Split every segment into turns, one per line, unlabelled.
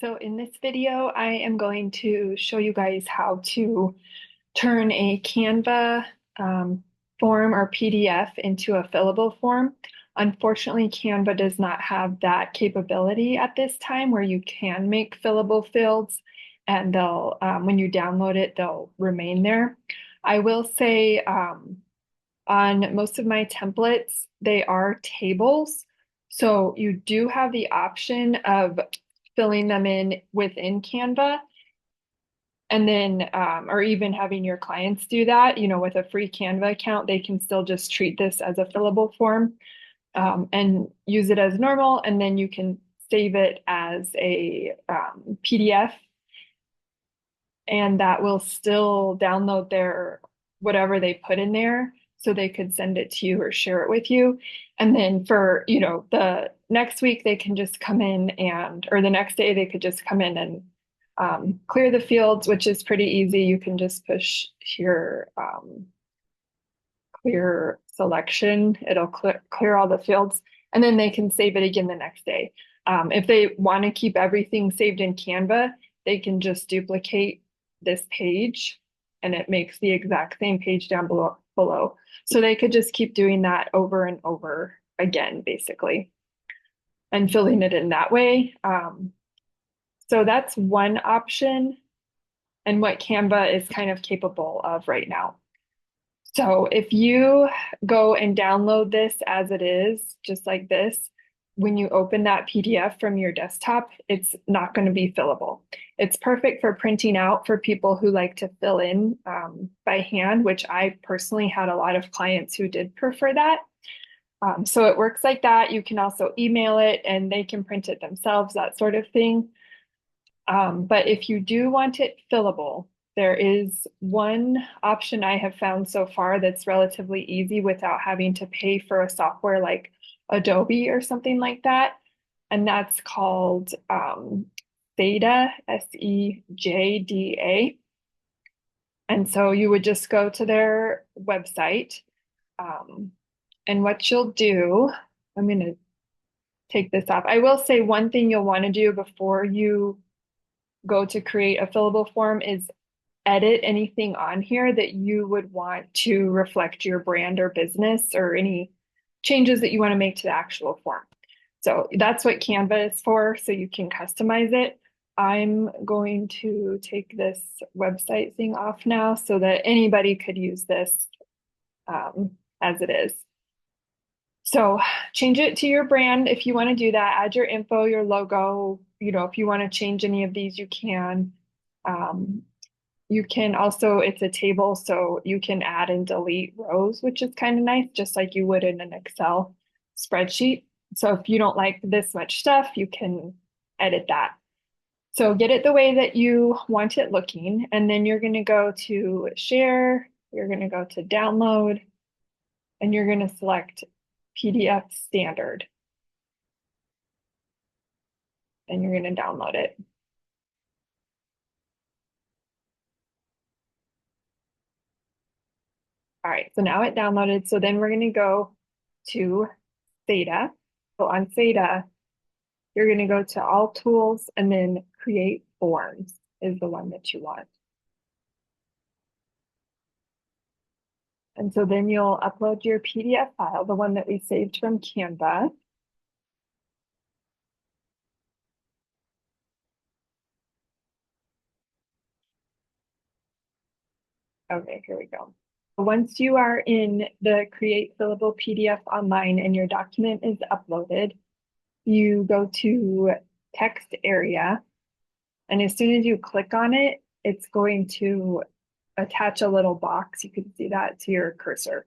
So in this video, I am going to show you guys how to turn a Canva form or PDF into a fillable form. Unfortunately, Canva does not have that capability at this time where you can make fillable fields and they'll, when you download it, they'll remain there. I will say on most of my templates, they are tables. So you do have the option of filling them in within Canva and then or even having your clients do that, with a free Canva account, they can still just treat this as a fillable form and use it as normal. And then you can save it as a PDF and that will still download their whatever they put in there so they could send it to you or share it with you. And then for, the next week they can just come in or the next day they could just come in and clear the fields, which is pretty easy. You can just push your clear selection. It'll clear all the fields and then they can save it again the next day. If they want to keep everything saved in Canva, they can just duplicate this page and it makes the exact same page down below. So they could just keep doing that over and over again, basically, and filling it in that way. So that's one option and what Canva is kind of capable of right now. So if you go and download this as it is, just like this, when you open that PDF from your desktop, it's not going to be fillable. It's perfect for printing out for people who like to fill in by hand, which I personally had a lot of clients who did prefer that. So it works like that. You can also email it and they can print it themselves, that sort of thing. But if you do want it fillable, there is one option I have found so far that's relatively easy without having to pay for a software like Adobe or something like that. And that's called Sejda, Sejda. And so you would just go to their website. And what you'll do, I'm going to take this off. I will say one thing you'll want to do before you go to create a fillable form is edit anything on here that you would want to reflect your brand or business or any changes that you want to make to the actual form. So that's what Canva is for, so you can customize it. I'm going to take this website thing off now so that anybody could use this as it is. So change it to your brand if you want to do that. Add your info, your logo. If you want to change any of these, you can. You can also, it's a table, so you can add and delete rows, which is kind of nice, just like you would in an Excel spreadsheet. So if you don't like this much stuff, you can edit that. So get it the way that you want it looking, and then you're going to go to share, you're going to go to download, and you're going to select PDF standard. And you're going to download it. All right, so now it downloaded. So then we're going to go to Sejda. So on Sejda, you're going to go to all tools and then create forms is the one that you want. And so then you'll upload your PDF file, the one that we saved from Canva. Okay, here we go. Once you are in the Create Fillable PDF online and your document is uploaded, you go to text area. And as soon as you click on it, it's going to attach a little box. You can see that to your cursor.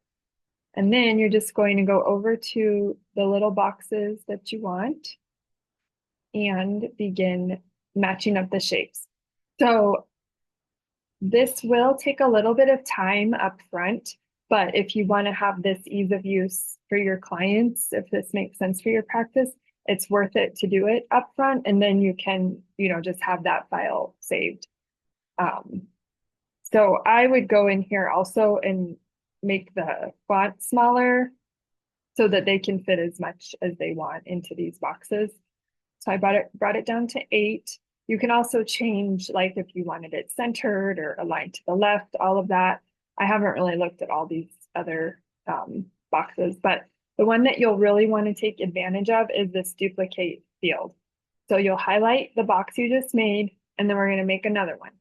And then you're just going to go over to the little boxes that you want and begin matching up the shapes. So this will take a little bit of time up front, but if you want to have this ease of use for your clients, if this makes sense for your practice, it's worth it to do it up front, and then you can, just have that file saved. So I would go in here also and make the font smaller so that they can fit as much as they want into these boxes. So I brought it down to 8. You can also change, like if you wanted it centered or aligned to the left, all of that. I haven't really looked at all these other boxes, but the one that you'll really want to take advantage of is this duplicate field. So you'll highlight the box you just made, and then we're going to make another one.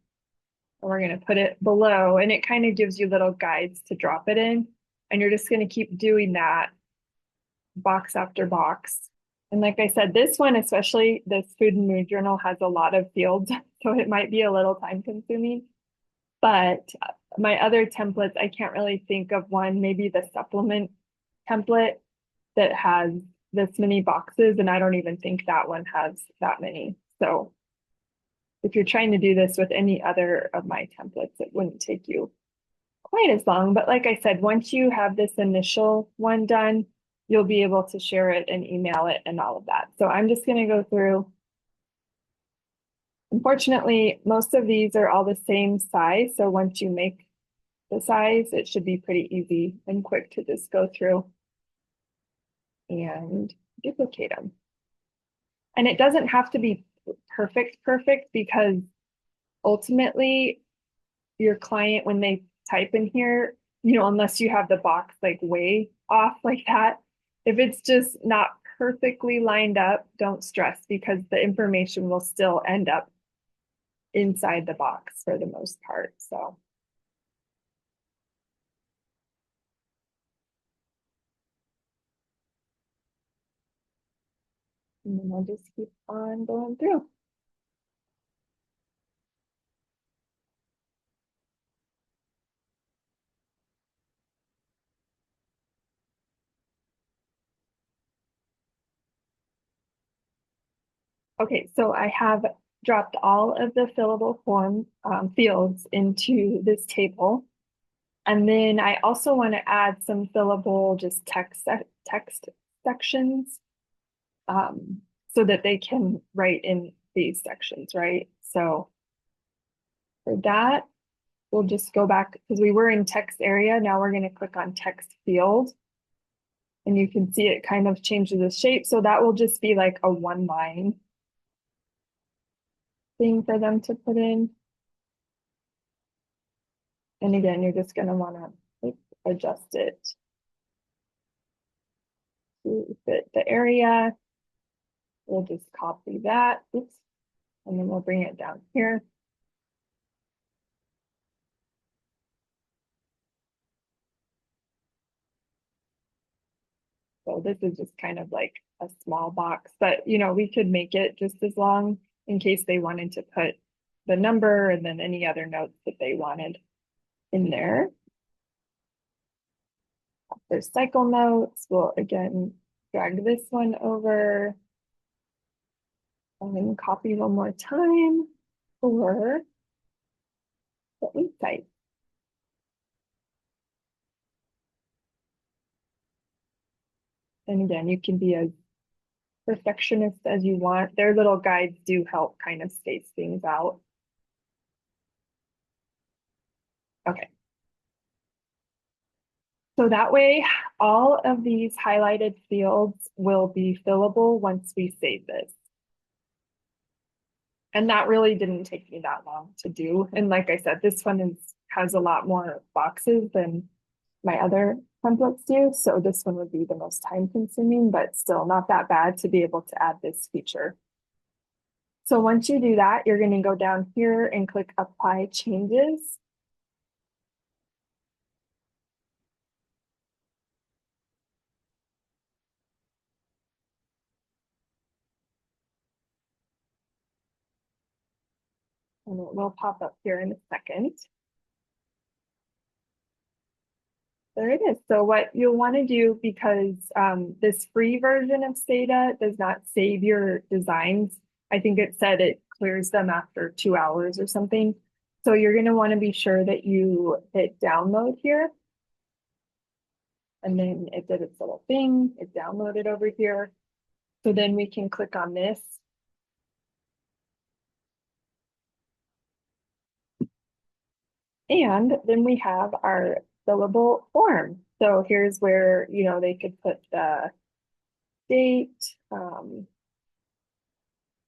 And we're going to put it below, and it kind of gives you little guides to drop it in. And you're just going to keep doing that box after box. And like I said, this one, especially this food and mood journal, has a lot of fields, so it might be a little time consuming. But my other templates, I can't really think of one, maybe the supplement template that has this many boxes, and I don't even think that one has that many. So if you're trying to do this with any other of my templates, it wouldn't take you quite as long. But like I said, once you have this initial one done, you'll be able to share it and email it and all of that. So I'm just going to go through. Unfortunately, most of these are all the same size. So once you make the size, it should be pretty easy and quick to just go through and duplicate them. And it doesn't have to be perfect, because ultimately your client, when they type in here, unless you have the box like way off like that, if it's just not perfectly lined up, don't stress, because the information will still end up inside the box for the most part. So and then I'll just keep on going through. Okay, so I have dropped all of the fillable form fields into this table. And then I also want to add some fillable just text sections so that they can write in these sections, right? So for that, we'll just go back, because we were in text area. Now we're going to click on text field. And you can see it kind of changes the shape. So that will just be like a one line thing for them to put in. And again, you're just going to want to adjust it to fit the area. We'll just copy that. Oops. And then we'll bring it down here. So this is just kind of like a small box, but we could make it just as long in case they wanted to put the number and then any other notes that they wanted in there. There's cycle notes. We'll again drag this one over and then copy one more time for the insight. And again, you can be as perfectionist as you want. Their little guides do help kind of space things out. Okay. So that way, all of these highlighted fields will be fillable once we save this. And that really didn't take me that long to do. And like I said, this one has a lot more boxes than my other templates do. So this one would be the most time consuming, but still not that bad to be able to add this feature. So once you do that, you're going to go down here and click Apply Changes. And it will pop up here in a second. There it is. So what you'll want to do, because this free version of Sejda does not save your designs. I think it said it clears them after 2 hours or something. So you're going to want to be sure that you hit download here. And then it did its little thing. It downloaded over here. So then we can click on this. And then we have our fillable form. So here's where, they could put the date,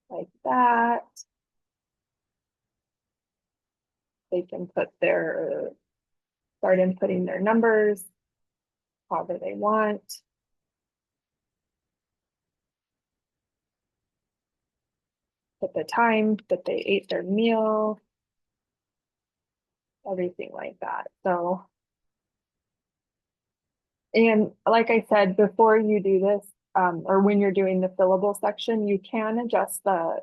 like that. They can start inputting their numbers however they want. Put the time that they ate their meal, everything like that. So, and like I said, before you do this, or when you're doing the fillable section, you can adjust the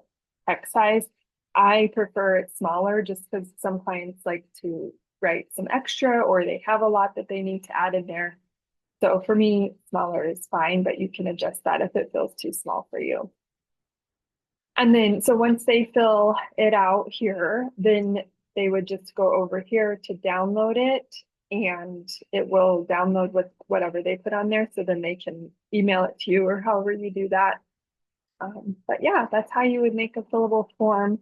text size. I prefer it smaller just because some clients like to write some extra or they have a lot that they need to add in there. So for me, smaller is fine, but you can adjust that if it feels too small for you. And then, so once they fill it out here, then they would just go over here to download it and it will download with whatever they put on there. So then they can email it to you or however you do that. But yeah, that's how you would make a fillable form.